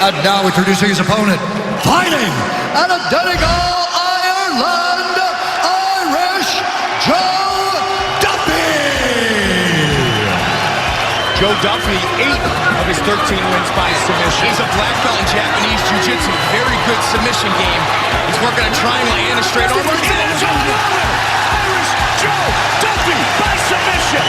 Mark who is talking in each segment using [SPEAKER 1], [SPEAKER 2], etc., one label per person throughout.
[SPEAKER 1] And now introducing his opponent, fighting out of Donegal, Ireland, Irish, Joe Duffy!
[SPEAKER 2] Joe Duffy, 8 of his 13 wins by submission. He's a black belt in Japanese Jiu-Jitsu. Very good submission game. He's working a triangle and a straight arm. Irish Joe Duffy by submission.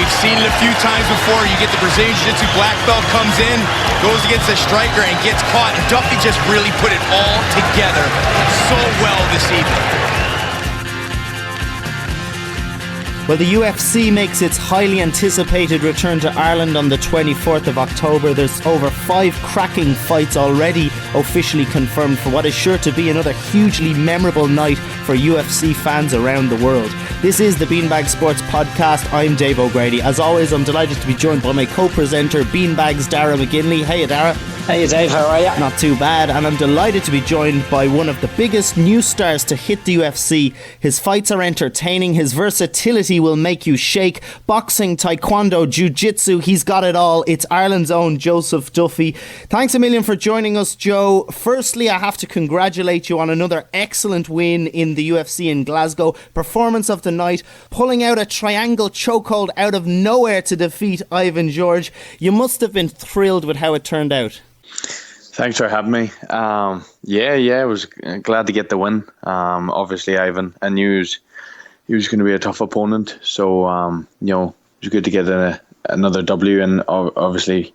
[SPEAKER 2] We've seen it a few times before. You get the Brazilian Jiu-Jitsu black belt, comes in, goes against the striker and gets caught. And Duffy just really put it all together so well this evening.
[SPEAKER 3] Well, the UFC makes its highly anticipated return to Ireland on the 24th of October. There's over 5 cracking fights already officially confirmed for what is sure to be another hugely memorable night for UFC fans around the world. This is the Beanbag Sports Podcast. I'm Dave O'Grady. As always, I'm delighted to be joined by my co-presenter, Beanbag's Darragh McGinley. Hey, Darragh.
[SPEAKER 4] Hey Dave, how are you?
[SPEAKER 3] Not too bad, and I'm delighted to be joined by one of the biggest new stars to hit the UFC. His fights are entertaining, his versatility will make you shake. Boxing, taekwondo, jiu-jitsu, he's got it all. It's Ireland's own Joseph Duffy. Thanks a million for joining us, Joe. Firstly, I have to congratulate you on another excellent win in the UFC in Glasgow. Performance of the night, pulling out a triangle chokehold out of nowhere to defeat Ivan George. You must have been thrilled with how it turned out.
[SPEAKER 5] Thanks for having me. I was glad to get the win. Obviously, Ivan, I knew he was going to be a tough opponent, so it was good to get another W. And obviously,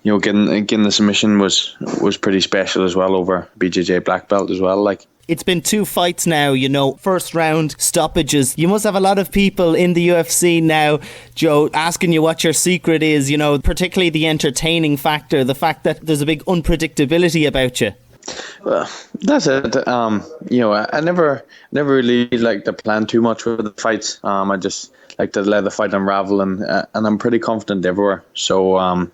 [SPEAKER 5] getting the submission was pretty special as well over BJJ black belt as well.
[SPEAKER 3] It's been 2 fights now, first round stoppages. You must have a lot of people in the UFC now, Joe, asking you what your secret is, particularly the entertaining factor, the fact that there's a big unpredictability about you.
[SPEAKER 5] Well, that's it. I never really like to plan too much with the fights. I just like to let the fight unravel, and I'm pretty confident everywhere. So,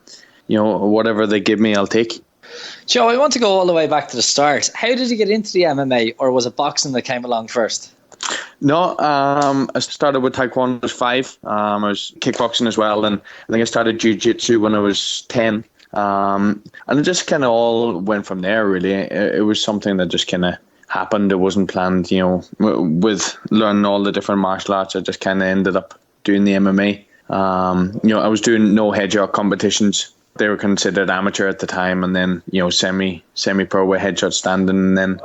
[SPEAKER 5] whatever they give me, I'll take.
[SPEAKER 4] Joe, I want to go all the way back to the start. How did you get into the MMA, or was it boxing that came along first?
[SPEAKER 5] No, I started with taekwondo when I was 5. I was kickboxing as well, and I think I started jiu-jitsu when I was 10. And it just kind of all went from there, really. It was something that just kind of happened. It wasn't planned, with learning all the different martial arts. I just kind of ended up doing the MMA. I was doing no headshot competitions. They were considered amateur at the time, and then semi-pro with headshot standing, and then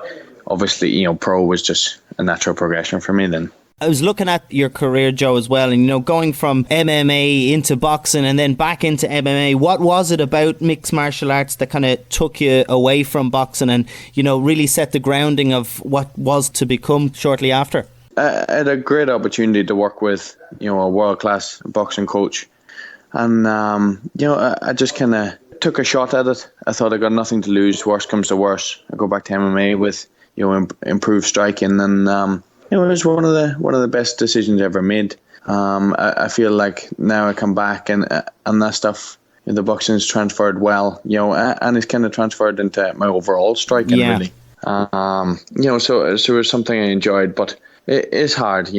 [SPEAKER 5] obviously pro was just a natural progression for me then.
[SPEAKER 3] I was looking at your career, Joe, as well, and going from MMA into boxing and then back into MMA. What was it about mixed martial arts that kind of took you away from boxing and really set the grounding of what was to become shortly after?
[SPEAKER 5] I had a great opportunity to work with a world-class boxing coach. And, I just kind of took a shot at it. I thought I got nothing to lose. Worst comes to worst, I go back to MMA with, improved striking. And, it was one of the best decisions I ever made. I feel like now I come back and that stuff, the boxing's transferred well, and it's kind of transferred into my overall striking, really. So it was something I enjoyed, but it is hard.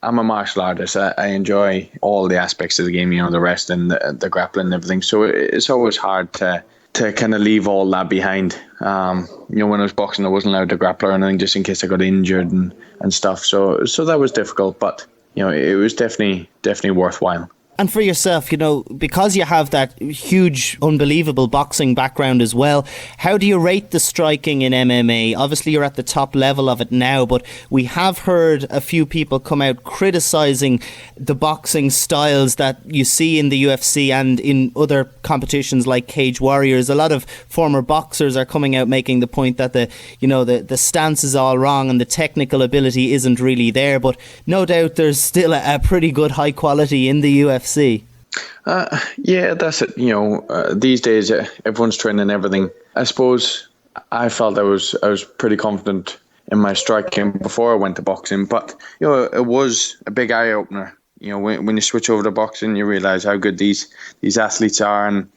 [SPEAKER 5] I'm a martial artist. I enjoy all the aspects of the game, the wrestling, the grappling and everything. So it's always hard to kind of leave all that behind. When I was boxing, I wasn't allowed to grapple or anything just in case I got injured and stuff. So that was difficult, but it was definitely worthwhile.
[SPEAKER 3] And for yourself, because you have that huge, unbelievable boxing background as well, how do you rate the striking in MMA? Obviously, you're at the top level of it now, but we have heard a few people come out criticising the boxing styles that you see in the UFC and in other competitions like Cage Warriors. A lot of former boxers are coming out making the point that the stance is all wrong and the technical ability isn't really there. But no doubt there's still a pretty good high quality in the UFC.
[SPEAKER 5] That's it. These days everyone's training everything. I suppose I felt I was pretty confident in my striking before I went to boxing, but it was a big eye opener. When you switch over to boxing, you realize how good these athletes are, and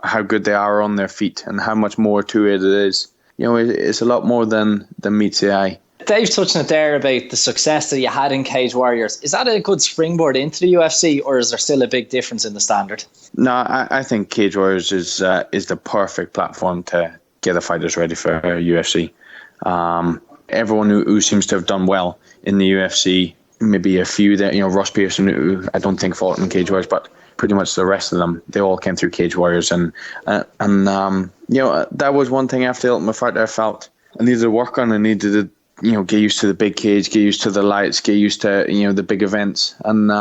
[SPEAKER 5] how good they are on their feet, and how much more to it is. It's a lot more than meets the eye.
[SPEAKER 4] Dave touched on it there about the success that you had in Cage Warriors. Is that a good springboard into the UFC, or is there still a big difference in the standard?
[SPEAKER 5] No, I think Cage Warriors is the perfect platform to get the fighters ready for UFC. Everyone who seems to have done well in the UFC, maybe a few there, Ross Pearson, who I don't think fought in Cage Warriors, but pretty much the rest of them, they all came through Cage Warriors. And that was one thing after the Ultimate Fighter I felt I needed to work on. I needed to, get used to the big cage, get used to the lights, get used to, the big events, and,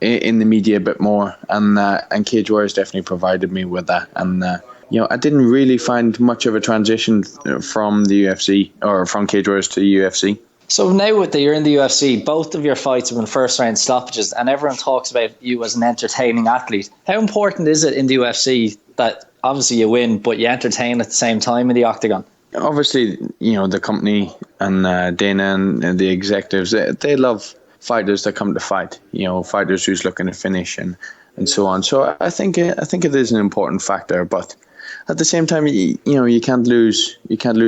[SPEAKER 5] in the media a bit more. And Cage Warriors definitely provided me with that. And, I didn't really find much of a transition from the UFC or from Cage Warriors to the UFC.
[SPEAKER 4] So now that you're in the UFC, both of your fights have been first round stoppages, and everyone talks about you as an entertaining athlete. How important is it in the UFC that obviously you win, but you entertain at the same time in the octagon?
[SPEAKER 5] Obviously, the company and Dana and the executives, they love fighters that come to fight, fighters who's looking to finish and so on. So I think it is an important factor, but at the same time, you can't lose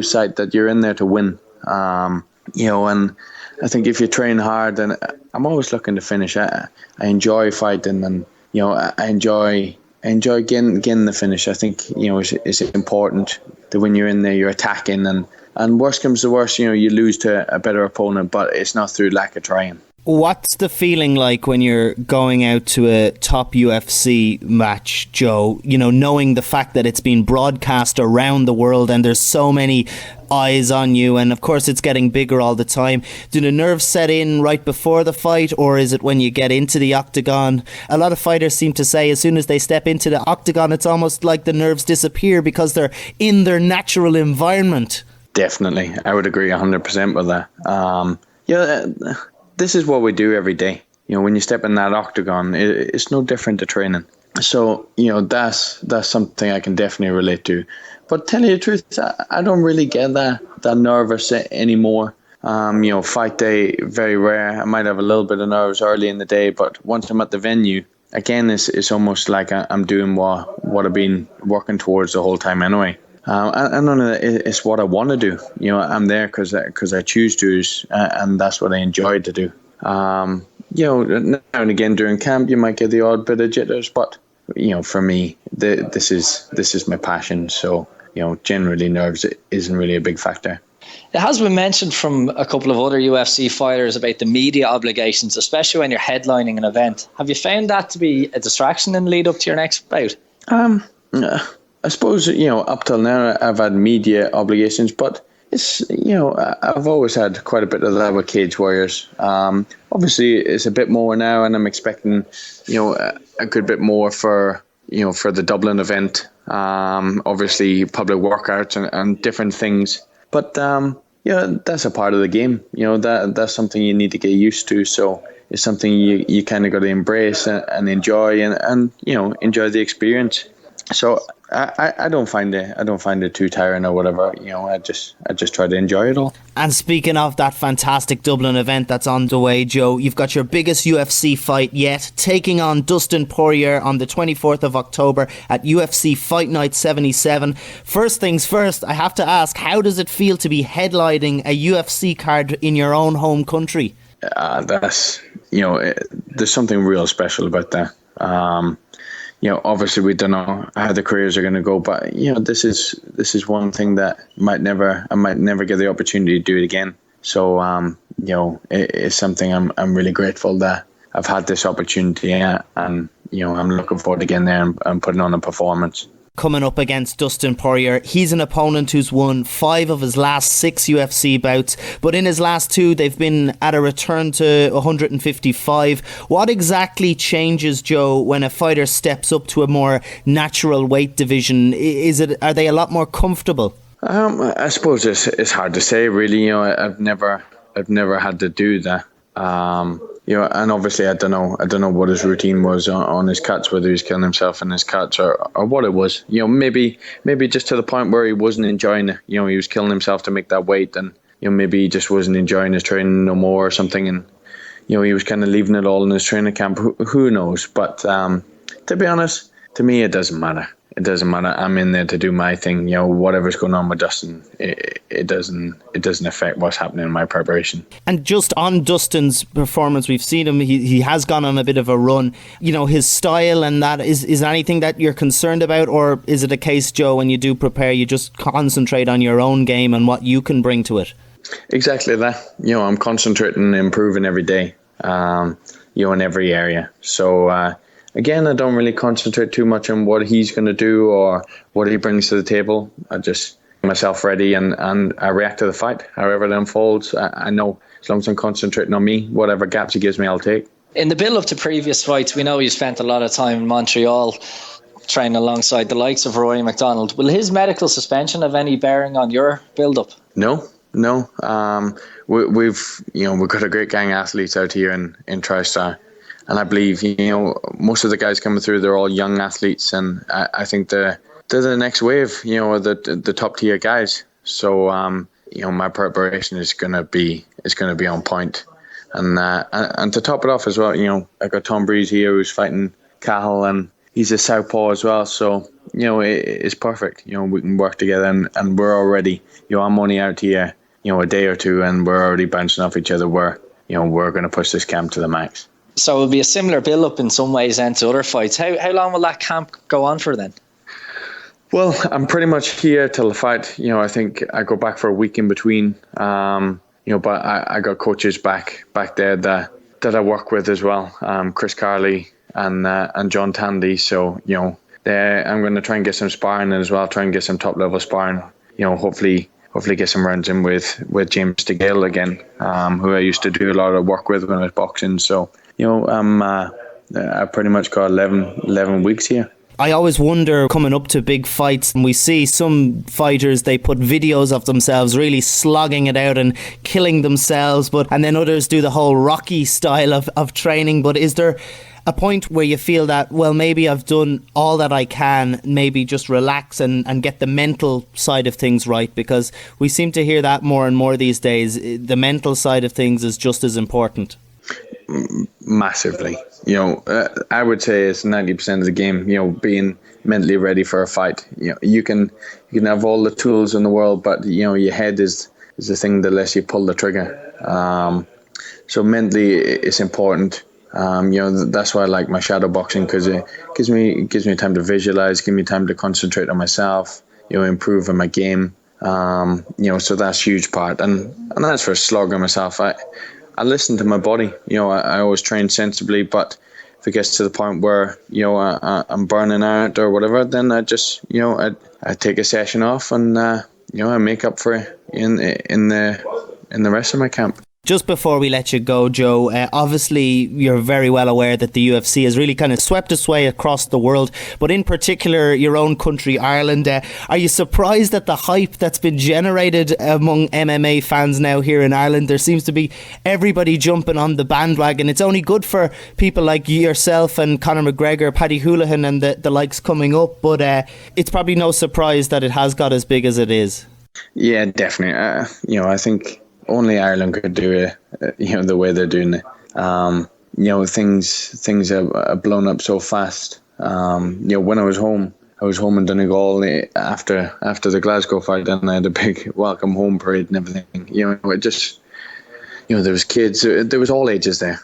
[SPEAKER 5] sight that you're in there to win. And I think if you train hard, and I'm always looking to finish. I enjoy fighting, and I enjoy getting the finish. I think it's important that when you're in there, you're attacking, and worst comes to worst, you lose to a better opponent, but it's not through lack of trying.
[SPEAKER 3] What's the feeling like when you're going out to a top UFC match, Joe? Knowing the fact that it's been broadcast around the world and there's so many eyes on you, and of course it's getting bigger all the time. Do the nerves set in right before the fight, or is it when you get into the octagon? A lot of fighters seem to say as soon as they step into the octagon, it's almost like the nerves disappear because they're in their natural environment.
[SPEAKER 5] Definitely. I would agree 100% with that. This is what we do every day. When you step in that octagon, it's no different to training. So, that's something I can definitely relate to. But tell you the truth, I don't really get that nervous anymore. Fight day, very rare. I might have a little bit of nerves early in the day, but once I'm at the venue, again, it's almost like I'm doing what I've been working towards the whole time anyway. And none of that, it's what I want to do. I'm there because I choose to, and that's what I enjoy to do. Now and again during camp, you might get the odd bit of jitters, but for me, this is my passion. So generally, nerves isn't really a big factor.
[SPEAKER 4] It has been mentioned from a couple of other UFC fighters about the media obligations, especially when you're headlining an event. Have you found that to be a distraction in the lead up to your next bout?
[SPEAKER 5] I suppose, up till now I've had media obligations, but it's, I've always had quite a bit of that with Cage Warriors. Obviously it's a bit more now, and I'm expecting, a good bit more for the Dublin event. Obviously public workouts and different things. But, that's a part of the game. That's something you need to get used to. So it's something you kind of got to embrace and enjoy and enjoy the experience. So I don't find it too tiring or whatever. I just try to enjoy it all.
[SPEAKER 3] And speaking of that fantastic Dublin event that's on the way, Joe, you've got your biggest UFC fight yet, taking on Dustin Poirier on the 24th of October at UFC Fight Night 77. First things first, I have to ask, how does it feel to be headlining a UFC card in your own home country?
[SPEAKER 5] That's there's something real special about that. Obviously we don't know how the careers are going to go, but this is one thing that I might never get the opportunity to do it again. So it's something I'm really grateful that I've had this opportunity, and I'm looking forward to getting there and putting on a performance.
[SPEAKER 3] Coming up against Dustin Poirier, he's an opponent who's won 5 of his last 6 UFC bouts, but in his last 2 they've been at a return to 155. What exactly changes, Joe, when a fighter steps up to a more natural weight division? Are they a lot more comfortable?
[SPEAKER 5] I suppose it's hard to say, really. I've never had to do that. And obviously I don't know what his routine was on his cuts, whether he's killing himself in his cuts or what it was. Maybe just to the point where he wasn't enjoying it. He was killing himself to make that weight, and maybe he just wasn't enjoying his training no more or something, and he was kind of leaving it all in his training camp. Who knows? But to be honest, to me it doesn't matter. it doesn't matter. I'm in there to do my thing. Whatever's going on with Dustin, it doesn't affect what's happening in my preparation.
[SPEAKER 3] And just on Dustin's performance, we've seen him. He has gone on a bit of a run. His style and that is anything that you're concerned about, or is it a case, Joe, when you do prepare, you just concentrate on your own game and what you can bring to it?
[SPEAKER 5] Exactly that. I'm concentrating and improving every day. In every area. So. Again, I don't really concentrate too much on what he's going to do or what he brings to the table. I just get myself ready and I react to the fight, however it unfolds. I know as long as I'm concentrating on me, whatever gaps he gives me, I'll take.
[SPEAKER 4] In the build-up to previous fights, we know you spent a lot of time in Montreal training alongside the likes of Rory McDonald. Will his medical suspension have any bearing on your build-up?
[SPEAKER 5] No. We've got a great gang of athletes out here in TriStar. And I believe, most of the guys coming through, they're all young athletes, and I think they're the next wave, the top tier guys. So, my preparation is gonna be on point, and to top it off as well, I got Tom Breeze here who's fighting Cahill, and he's a southpaw as well. So, it's perfect. We can work together, and we're already, I'm only out here, a day or two, and we're already bouncing off each other. We're gonna push this camp to the max.
[SPEAKER 4] So it'll be a similar build-up in some ways and to other fights. How long will that camp go on for then?
[SPEAKER 5] Well, I'm pretty much here till the fight. I think I go back for a week in between. But I got coaches back there that I work with as well. Chris Carley and John Tandy. So, I'm going to try and get some sparring as well. Try and get some top level sparring. Hopefully get some rounds in with James DeGale again, who I used to do a lot of work with when I was boxing. So, I pretty much got 11 weeks here.
[SPEAKER 3] I always wonder, coming up to big fights, and we see some fighters, they put videos of themselves really slogging it out and killing themselves, and then others do the whole Rocky style of training. But is there a point where you feel that, well, maybe I've done all that I can, maybe just relax and get the mental side of things right? Because we seem to hear that more and more these days. The mental side of things is just as important.
[SPEAKER 5] Massively. I would say it's 90% of the game, being mentally ready for a fight. You can have all the tools in the world, but your head is the thing that lets you pull the trigger. So mentally it's important. That's why I like my shadow boxing, because it gives me time to visualize, give me time to concentrate on myself, improve on my game. So that's a huge part. And that's for slogging myself. I listen to my body. I always train sensibly, but if it gets to the point where I'm burning out or whatever, then I just I take a session off and I make up for it in the rest of my camp.
[SPEAKER 3] Just before we let you go, Joe, obviously you're very well aware that the UFC has really kind of swept its way across the world, but in particular your own country, Ireland. Are you surprised at the hype that's been generated among MMA fans now here in Ireland? There seems to be everybody jumping on the bandwagon. It's only good for people like yourself and Conor McGregor, Paddy Holohan and the likes coming up, but it's probably no surprise that it has got as big as it is.
[SPEAKER 5] Yeah, definitely. I think only Ireland could do it, the way they're doing it. Things have blown up so fast. When I was home in Donegal after the Glasgow fight, and I had a big welcome home parade and everything. It just, there was kids, there was all ages there.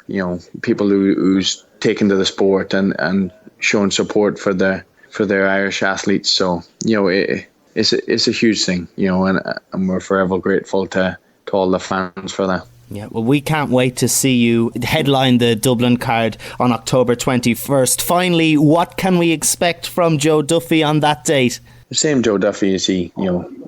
[SPEAKER 5] People who's taken to the sport and showing support for their Irish athletes. So it's a huge thing. And we're forever grateful to all the fans for that.
[SPEAKER 3] Yeah, well, we can't wait to see you headline the Dublin card on October 21st. Finally, what can we expect from Joe Duffy on that date?
[SPEAKER 5] The same Joe Duffy you see,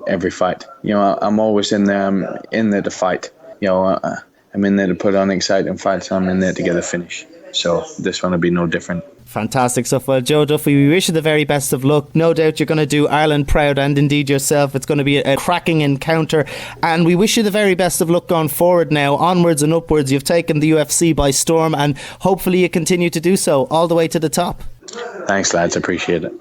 [SPEAKER 5] every fight. I'm always in there. I'm in there to fight. I'm in there to put on exciting fights. I'm in there to get a finish. So this one will be no different.
[SPEAKER 3] Fantastic stuff. Well, Joe Duffy, we wish you the very best of luck. No doubt you're going to do Ireland proud, and indeed yourself. It's going to be a cracking encounter, and we wish you the very best of luck going forward now. Onwards and upwards. You've taken the UFC by storm, and hopefully you continue to do so all the way to the top.
[SPEAKER 5] Thanks, lads. Appreciate it.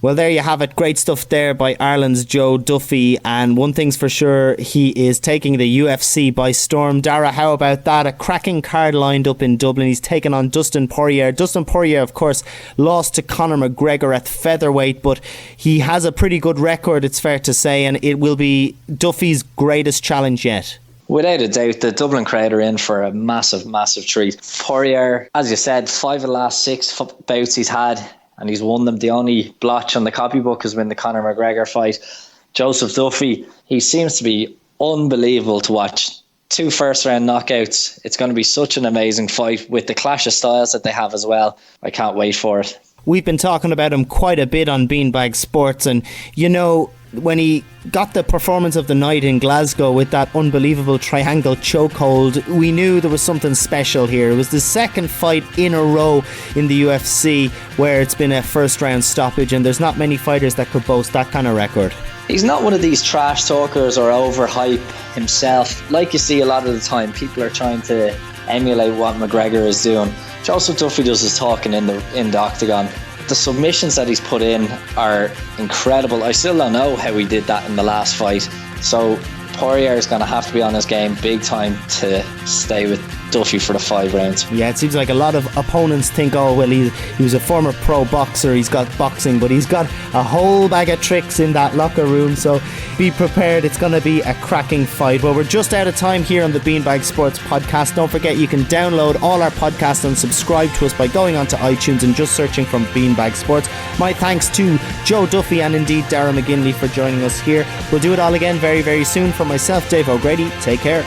[SPEAKER 3] Well, there you have it. Great stuff there by Ireland's Joe Duffy. And one thing's for sure, he is taking the UFC by storm. Darragh, how about that? A cracking card lined up in Dublin. He's taken on Dustin Poirier. Dustin Poirier, of course, lost to Conor McGregor at featherweight, but he has a pretty good record, it's fair to say, and it will be Duffy's greatest challenge yet.
[SPEAKER 4] Without a doubt, the Dublin crowd are in for a massive, massive treat. Poirier, as you said, 5 of the last 6 bouts he's had, and he's won them. The only blotch on the copybook has been the Conor McGregor fight. Joseph Duffy, he seems to be unbelievable to watch. 2 first-round knockouts. It's going to be such an amazing fight with the clash of styles that they have as well. I can't wait for it.
[SPEAKER 3] We've been talking about him quite a bit on Beanbag Sports, and you know, when he got the performance of the night in Glasgow with that unbelievable triangle chokehold, we knew there was something special here. It was the second fight in a row in the UFC where it's been a first round stoppage, and there's not many fighters that could boast that kind of record.
[SPEAKER 4] He's not one of these trash talkers or overhype himself. Like you see a lot of the time, people are trying to emulate what McGregor is doing. Joseph Duffy does his talking in the octagon. The submissions that he's put in are incredible. I still don't know how he did that in the last fight. So Poirier is going to have to be on his game big time to stay with Duffy for the 5 rounds.
[SPEAKER 3] Yeah, it seems like a lot of opponents think, oh, well, he was a former pro boxer, he's got boxing, but he's got a whole bag of tricks in that locker room, so be prepared. It's going to be a cracking fight. Well, we're just out of time here on the Beanbag Sports Podcast. Don't forget, you can download all our podcasts and subscribe to us by going onto iTunes and just searching from Beanbag Sports. My thanks to Joe Duffy and indeed Darragh McGinley for joining us here. We'll do it all again very, very soon. For myself, Dave O'Grady, take care.